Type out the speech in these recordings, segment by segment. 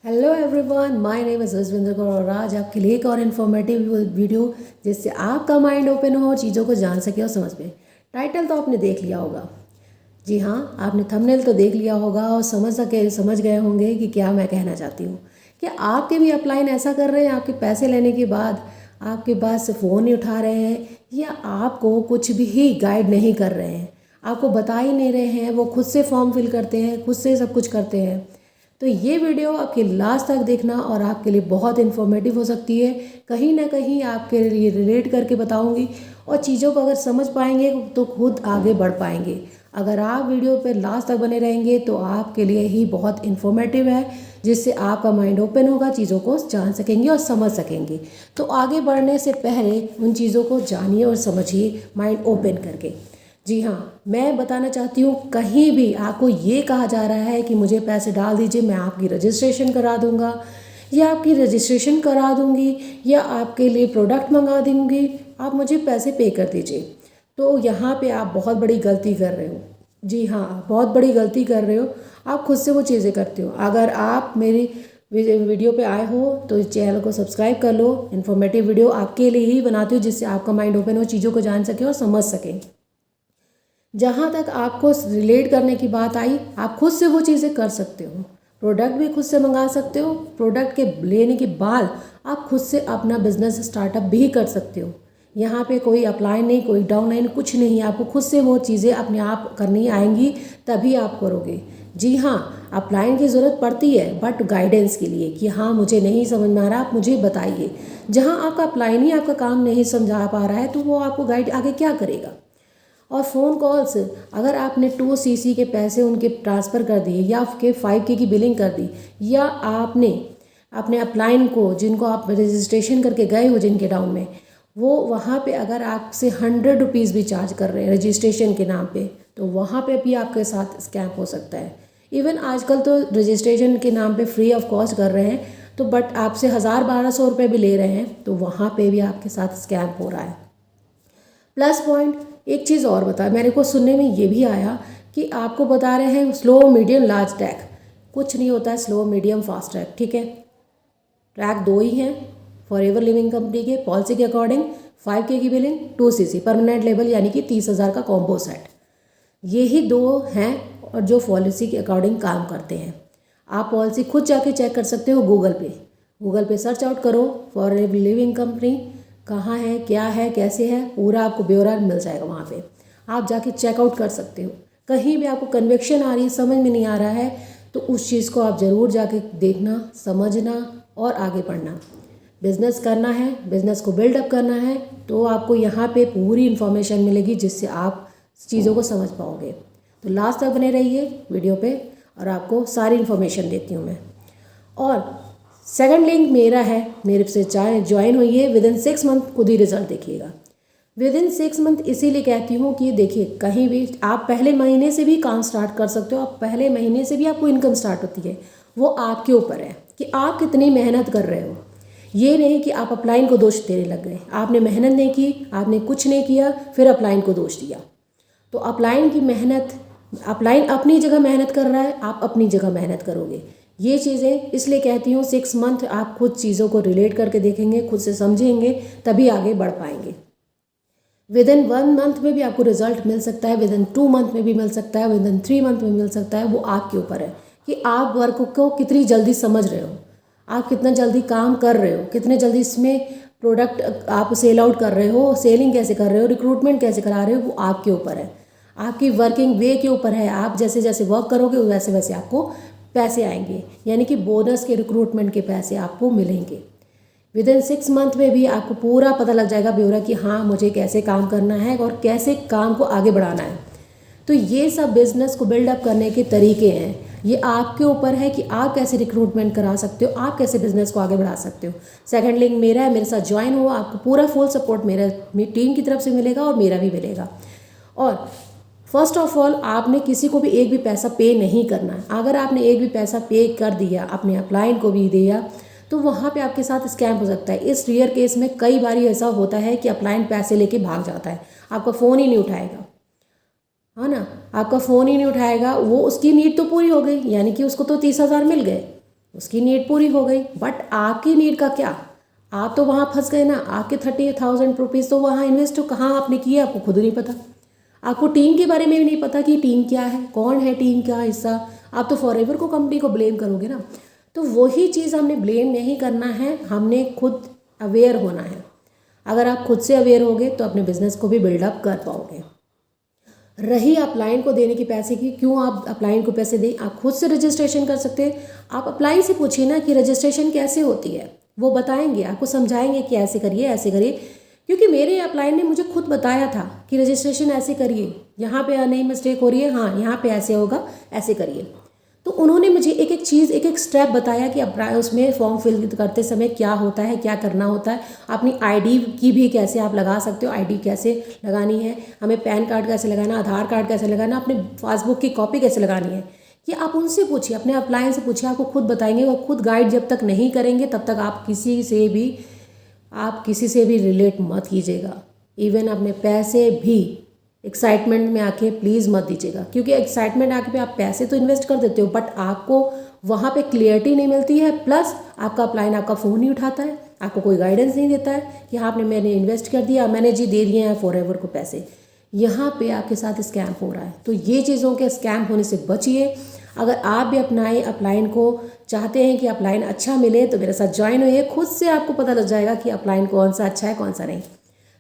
Hello everyone, my name is Jaswinder Kaur और आज आपके लिए एक और इन्फॉर्मेटिव वीडियो जिससे आपका माइंड ओपन हो और चीज़ों को जान सके और समझ में। टाइटल तो आपने देख लिया होगा। जी हाँ, आपने थंबनेल तो देख लिया होगा और समझ गए होंगे कि क्या मैं कहना चाहती हूँ। क्या आपके भी अपलाइन ऐसा कर रहे हैं? आपके पैसे लेने के बाद आपके पास फ़ोन नहीं उठा रहे हैं या आपको कुछ भी गाइड नहीं कर रहे हैं, आपको बता ही नहीं रहे हैं, वो खुद से फॉर्म फिल करते हैं, खुद से सब कुछ करते हैं। तो ये वीडियो आपके लास्ट तक देखना और आपके लिए बहुत इन्फॉर्मेटिव हो सकती है। कहीं ना कहीं आपके लिए रिलेट करके बताऊंगी और चीज़ों को अगर समझ पाएंगे तो खुद आगे बढ़ पाएंगे। अगर आप वीडियो पर लास्ट तक बने रहेंगे तो आपके लिए ही बहुत इन्फॉर्मेटिव है, जिससे आपका माइंड ओपन होगा, चीज़ों को जान सकेंगे और समझ सकेंगे। तो आगे बढ़ने से पहले उन चीज़ों को जानिए और समझिए माइंड ओपन करके। जी हाँ, मैं बताना चाहती हूँ, कहीं भी आपको ये कहा जा रहा है कि मुझे पैसे डाल दीजिए, मैं आपकी रजिस्ट्रेशन करा दूँगा या आपकी रजिस्ट्रेशन करा दूँगी या आपके लिए प्रोडक्ट मंगा दूँगी, आप मुझे पैसे पे कर दीजिए, तो यहाँ पे आप बहुत बड़ी गलती कर रहे हो। जी हाँ, आप बहुत बड़ी गलती कर रहे हो। आप खुद से वो चीज़ें करते हो। अगर आप मेरी वीडियो पे आए हो तो इस चैनल को सब्सक्राइब कर लो। इन्फॉर्मेटिव वीडियो आपके लिए ही बनाती हूँ जिससे आपका माइंड ओपन हो, चीज़ों को जान सके और समझ सके। जहाँ तक आपको रिलेट करने की बात आई, आप खुद से वो चीज़ें कर सकते हो। प्रोडक्ट भी खुद से मंगा सकते हो। प्रोडक्ट के लेने के बाद आप खुद से अपना बिजनेस स्टार्टअप भी कर सकते हो। यहाँ पे कोई अपलाइन नहीं, कोई डाउनलाइन, कुछ नहीं। आपको खुद से वो चीज़ें अपने आप करनी आएंगी, तभी आप करोगे। जी हाँ, अपलाइन की ज़रूरत पड़ती है बट गाइडेंस के लिए कि हाँ मुझे नहीं समझ में आ रहा, आप मुझे बताइए। जहाँ आपका अपलाइन ही आपका काम नहीं समझा पा रहा है तो वो आपको गाइड आगे क्या करेगा। और फ़ोन कॉल्स, अगर आपने 2cc के पैसे उनके ट्रांसफ़र कर दिए या आपके 5K की बिलिंग कर दी, या आपने अपने अपलाइन को, जिनको आप रजिस्ट्रेशन करके गए हो जिनके डाउन में, वो वहाँ पे अगर आपसे 100 रुपीज़ भी चार्ज कर रहे हैं रजिस्ट्रेशन के नाम पे, तो वहाँ पे भी आपके साथ स्कैम हो सकता है। इवन आजकल तो रजिस्ट्रेशन के नाम पे फ्री ऑफ कॉस्ट कर रहे हैं, तो बट आपसे 1000-1200 रुपये भी ले रहे हैं, तो वहाँ पे भी आपके साथ स्कैम हो रहा है। प्लस पॉइंट, एक चीज़ और बता, मेरे को सुनने में ये भी आया कि आपको बता रहे हैं स्लो मीडियम लार्ज ट्रैक। कुछ नहीं होता है स्लो मीडियम फास्ट ट्रैक, ठीक है। ट्रैक दो ही हैं फॉरएवर लिविंग कंपनी के पॉलिसी के अकॉर्डिंग। 5K की बिलिंग, 2cc परमानेंट लेवल यानी कि 30,000 का कॉम्बो सेट, ये ही दो हैं और जो पॉलिसी के अकॉर्डिंग काम करते हैं। आप पॉलिसी खुद जाके चेक कर सकते हो गूगल पे सर्च आउट करो फॉरएवर लिविंग कंपनी, कहाँ है, क्या है, कैसे है, पूरा आपको ब्यौरा मिल जाएगा। वहाँ पे आप जाके चेकआउट कर सकते हो। कहीं भी आपको कन्विक्शन आ रही है, समझ में नहीं आ रहा है, तो उस चीज़ को आप ज़रूर जाके देखना, समझना और आगे बढ़ना। बिज़नेस करना है, बिज़नेस को बिल्डअप करना है, तो आपको यहाँ पे पूरी इन्फॉर्मेशन मिलेगी जिससे आप चीज़ों को समझ पाओगे। तो लास्ट तक बने रहिए वीडियो पे और आपको सारी इन्फॉर्मेशन देती हूँ मैं। और सेकंड लिंक मेरा है, मेरे से ज्वाइन होइए। विदिन 6 मंथ खुद ही रिजल्ट देखिएगा। विदिन 6 मंथ इसीलिए कहती हूँ कि देखिए, कहीं भी आप पहले महीने से भी काम स्टार्ट कर सकते हो। आप पहले महीने से भी आपको इनकम स्टार्ट होती है, वो आपके ऊपर है कि आप कितनी मेहनत कर रहे हो। ये नहीं कि आप अपलाइन को दोष देने लग गए। आपने मेहनत नहीं की, आपने कुछ नहीं किया, फिर अपलाइन को दोष दिया। तो अपलाइन की मेहनत, अपलाइन अपनी जगह मेहनत कर रहा है, आप अपनी जगह मेहनत करोगे। ये चीज़ें इसलिए कहती हूँ 6 मंथ आप खुद चीज़ों को रिलेट करके देखेंगे, खुद से समझेंगे, तभी आगे बढ़ पाएंगे। विदिन 1 मंथ में भी आपको रिजल्ट मिल सकता है, विदिन 2 मंथ में भी मिल सकता है, विदिन 3 मंथ में मिल सकता है। वो आपके ऊपर है कि आप वर्क को कितनी जल्दी समझ रहे हो, आप कितना जल्दी काम कर रहे हो, कितने जल्दी इसमें प्रोडक्ट आप सेल आउट कर रहे हो, सेलिंग कैसे कर रहे हो, रिक्रूटमेंट कैसे करा रहे हो, वो आपके ऊपर है। आपकी वर्किंग वे के ऊपर है। आप जैसे जैसे वर्क करोगे वैसे वैसे आपको पैसे आएंगे, यानी कि बोनस के, रिक्रूटमेंट के पैसे आपको मिलेंगे। विदिन 6 मंथ में भी आपको पूरा पता लग जाएगा ब्यौरा कि हाँ मुझे कैसे काम करना है और कैसे काम को आगे बढ़ाना है। तो ये सब बिजनेस को बिल्डअप करने के तरीके हैं। ये आपके ऊपर है कि आप कैसे रिक्रूटमेंट करा सकते हो, आप कैसे बिजनेस को आगे बढ़ा सकते हो। सेकंड लिंक मेरा है, मेरे साथ ज्वाइन हो। आपको पूरा फुल सपोर्ट मेरी टीम की तरफ से मिलेगा और मेरा भी मिलेगा। और फर्स्ट ऑफ ऑल, आपने किसी को भी एक भी पैसा पे नहीं करना है। अगर आपने एक भी पैसा पे कर दिया, अपने अपलाइन को भी दिया, तो वहाँ पे आपके साथ स्कैम हो सकता है। इस रेयर केस में कई बार ऐसा होता है कि अपलाइन पैसे लेके भाग जाता है, आपका फ़ोन ही नहीं उठाएगा, है ना। आपका फ़ोन ही नहीं उठाएगा, वो उसकी नीड तो पूरी हो गई, यानी कि उसको तो 30,000 मिल गए, उसकी नीड पूरी हो गई, बट आपकी नीड का क्या? आप तो वहाँ फंस गए ना। आपके 30,000 रुपीज़ तो वहाँ इन्वेस्ट तो कहाँ आपने किए आपको खुद नहीं पता। आपको टीम के बारे में भी नहीं पता कि टीम क्या है, कौन है टीम का हिस्सा। आप तो फॉरएवर को कंपनी को ब्लेम करोगे ना। तो वही चीज़ हमने ब्लेम नहीं करना है, हमने खुद अवेयर होना है। अगर आप खुद से अवेयर होगे तो अपने बिजनेस को भी बिल्डअप कर पाओगे। रही अपलाइन को देने की पैसे की, क्यों आप अपलाइन को पैसे दें? आप खुद से रजिस्ट्रेशन कर सकते हैं। आप अपलाइन से पूछिए ना कि रजिस्ट्रेशन कैसे होती है, वो बताएंगे आपको, समझाएंगे कि ऐसे करिए ऐसे करिए। क्योंकि मेरे अपलाइन ने मुझे खुद बताया था कि रजिस्ट्रेशन ऐसे करिए, यहाँ पे नहीं मिस्टेक हो रही है, हाँ यहाँ पे ऐसे होगा, ऐसे करिए। तो उन्होंने मुझे एक एक चीज़ एक एक स्टेप बताया कि अब उसमें फॉर्म फिल करते समय क्या होता है, क्या करना होता है। अपनी आईडी की भी कैसे आप लगा सकते हो, आईडी कैसे लगानी है, हमें पैन कार्ड कैसे लगाना, आधार कार्ड कैसे लगाना, अपने पासबुक की कॉपी कैसे लगानी है, ये आप उनसे पूछिए, अपने अपलाइन से पूछिए, आपको खुद बताएंगे। और खुद गाइड जब तक नहीं करेंगे तब तक आप किसी से भी रिलेट मत कीजिएगा। इवन अपने पैसे भी एक्साइटमेंट में आके प्लीज़ मत दीजिएगा, क्योंकि एक्साइटमेंट आके पे आप पैसे तो इन्वेस्ट कर देते हो, बट आपको वहाँ पे क्लियरिटी नहीं मिलती है। प्लस आपका अपलाइन आपका फ़ोन नहीं उठाता है, आपको कोई गाइडेंस नहीं देता है कि हाँ मैंने इन्वेस्ट कर दिया, मैंने जी दे दिए हैं फॉरएवर को पैसे। यहाँ पे आपके साथ स्कैम हो रहा है। तो ये चीज़ों के स्कैम होने से बचिए। अगर आप भी अपनाए अपलाइन को, चाहते हैं कि अपलाइन अच्छा मिले, तो मेरे साथ ज्वाइन होइए। खुद से आपको पता लग जाएगा कि अपलाइन कौन सा अच्छा है कौन सा नहीं।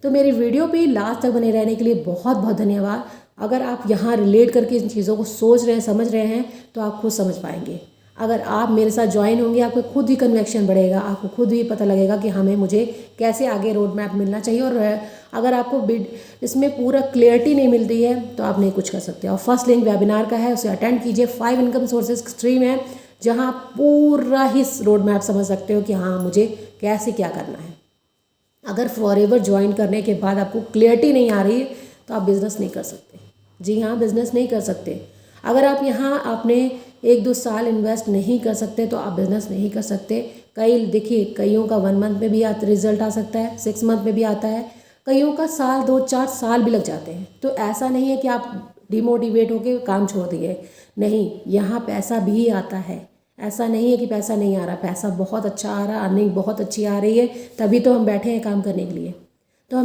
तो मेरी वीडियो पे लास्ट तक बने रहने के लिए बहुत बहुत धन्यवाद। अगर आप यहाँ रिलेट करके इन चीज़ों को सोच रहे हैं, समझ रहे हैं, तो आप खुद समझ पाएंगे। अगर आप मेरे साथ ज्वाइन होंगे, आपको खुद ही कन्वेक्शन बढ़ेगा, आपको खुद ही पता लगेगा कि मुझे कैसे आगे रोड मैप मिलना चाहिए। और अगर आपको इसमें पूरा क्लियरिटी नहीं मिलती है तो आप नहीं कुछ कर सकते। और फर्स्ट लिंक वेबिनार का है, उसे अटेंड कीजिए। 5 इनकम सोर्सेज स्ट्रीम है, जहाँ आप पूरा ही रोड मैप समझ सकते हो कि हाँ मुझे कैसे क्या करना है। अगर फॉरएवर ज्वाइन करने के बाद आपको क्लियरिटी नहीं आ रही है तो आप बिज़नेस नहीं कर सकते। जी हाँ, बिज़नेस नहीं कर सकते। अगर आप यहाँ आपने 1-2 साल इन्वेस्ट नहीं कर सकते तो आप बिज़नेस नहीं कर सकते। कई देखिए, कईयों का 1 मंथ में भी रिजल्ट आ सकता है, 6 मंथ में भी आता है, कईयों का साल 2-4 साल भी लग जाते हैं। तो ऐसा नहीं है कि आप डिमोटिवेट होकर काम छोड़ दिए, नहीं, यहाँ पैसा भी आता है। ऐसा नहीं है कि पैसा नहीं आ रहा, पैसा बहुत अच्छा आ रहा, अर्निंग बहुत अच्छी आ रही है, तभी तो हम बैठे हैं काम करने के लिए। तो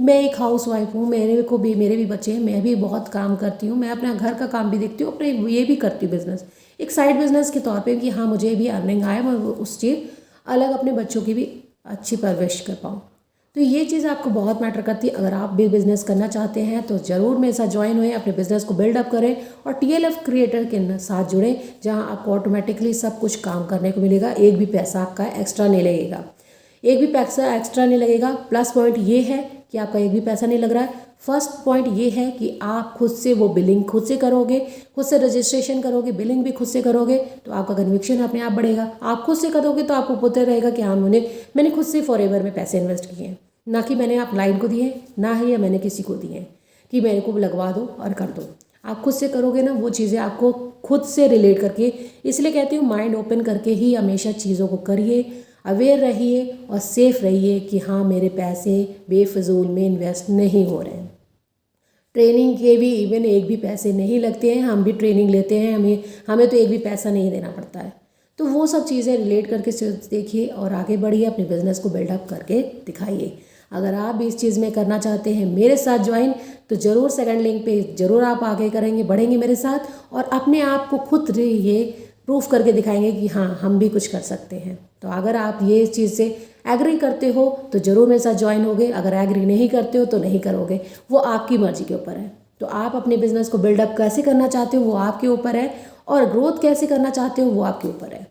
मैं एक हाउस वाइफ हूँ, मेरे भी बच्चे हैं, मैं भी बहुत काम करती हूँ, मैं अपना घर का काम भी देखती हूँ, अपने ये भी करती हूँ बिज़नेस, एक साइड बिज़नेस के तौर पे कि हाँ मुझे भी अर्निंग आए, मैं उस चीज़ अलग अपने बच्चों की भी अच्छी परवरिश कर पाऊँ। तो ये चीज़ आपको बहुत मैटर करती है। अगर आप भी बिज़नेस करना चाहते हैं तो ज़रूर मेरे साथ ज्वाइन हुए, अपने बिज़नेस को बिल्डअप करें और TLF क्रिएटर के साथ जुड़ें, जहां आपको ऑटोमेटिकली सब कुछ काम करने को मिलेगा। एक भी पैसा आपका एक्स्ट्रा नहीं लगेगा, एक भी पैसा एक्स्ट्रा नहीं लगेगा। प्लस पॉइंट ये है कि आपका एक भी पैसा नहीं लग रहा है। फर्स्ट पॉइंट ये है कि आप खुद से वो बिलिंग खुद से करोगे, खुद से रजिस्ट्रेशन करोगे, बिलिंग भी खुद से करोगे, तो आपका कन्विक्शन अपने आप बढ़ेगा। आप खुद से करोगे तो आपको पता रहेगा कि हाँ मैंने खुद से फॉरएवर में पैसे इन्वेस्ट किए हैं, ना कि मैंने अपलाइन को दिए, ना ही या मैंने किसी को दिए कि मेरे को लगवा दो और कर दो। आप खुद से करोगे ना वो चीज़ें आपको खुद से रिलेट करके, इसलिए कहती हूँ माइंड ओपन करके ही हमेशा चीज़ों को करिए, अवेयर रहिए और सेफ रहिए कि हाँ मेरे पैसे बेफजूल में इन्वेस्ट नहीं हो रहे हैं। ट्रेनिंग के भी इवन एक भी पैसे नहीं लगते हैं, हम भी ट्रेनिंग लेते हैं, हमें तो एक भी पैसा नहीं देना पड़ता है। तो वो सब चीज़ें रिलेट करके देखिए और आगे बढ़िए, अपने बिज़नेस को बिल्डअप करके दिखाइए। अगर आप भी इस चीज़ में करना चाहते हैं मेरे साथ ज्वाइन, तो ज़रूर सेकंड लिंक पे ज़रूर आप आगे करेंगे, बढ़ेंगे मेरे साथ और अपने आप को खुद ये प्रूफ करके दिखाएंगे कि हाँ हम भी कुछ कर सकते हैं। तो अगर आप ये चीज़ से एग्री करते हो तो ज़रूर मेरे साथ ज्वाइन होगे, अगर एग्री नहीं करते हो तो नहीं करोगे, वो आपकी मर्ज़ी के ऊपर है। तो आप अपने बिज़नेस को बिल्डअप कैसे करना चाहते हो वो आपके ऊपर है, और ग्रोथ कैसे करना चाहते हो वो आपके ऊपर है।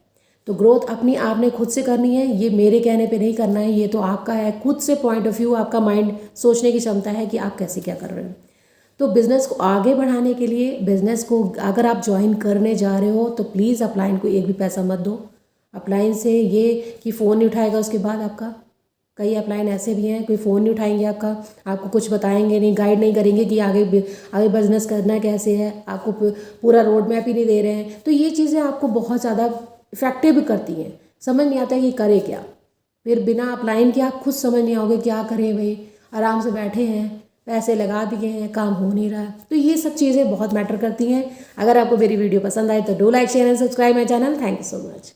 तो ग्रोथ अपनी आपने खुद से करनी है, ये मेरे कहने पे नहीं करना है, ये तो आपका है खुद से पॉइंट ऑफ व्यू, आपका माइंड सोचने की क्षमता है कि आप कैसे क्या कर रहे हो। तो बिज़नेस को आगे बढ़ाने के लिए, बिज़नेस को अगर आप ज्वाइन करने जा रहे हो तो प्लीज़ अपलाइन को एक भी पैसा मत दो। अपलाइन से ये कि फ़ोन नहीं उठाएगा उसके बाद आपका, कई अपलाइन ऐसे भी हैं कोई फ़ोन नहीं उठाएंगे आपका, आपको कुछ बताएंगे नहीं, गाइड नहीं करेंगे कि आगे बिज़नेस करना कैसे है, आपको पूरा रोड मैप ही नहीं दे रहे हैं। तो ये चीज़ें आपको बहुत ज़्यादा इफेक्टिव करती हैं, समझ नहीं आता है कि करे क्या। फिर बिना अपलाइन के आप खुद समझ नहीं आओगे क्या करें भाई, आराम से बैठे हैं पैसे लगा दिए हैं, काम हो नहीं रहा है। तो ये सब चीज़ें बहुत मैटर करती हैं। अगर आपको मेरी वीडियो पसंद आए तो do like share and subscribe my channel. Thank you so much.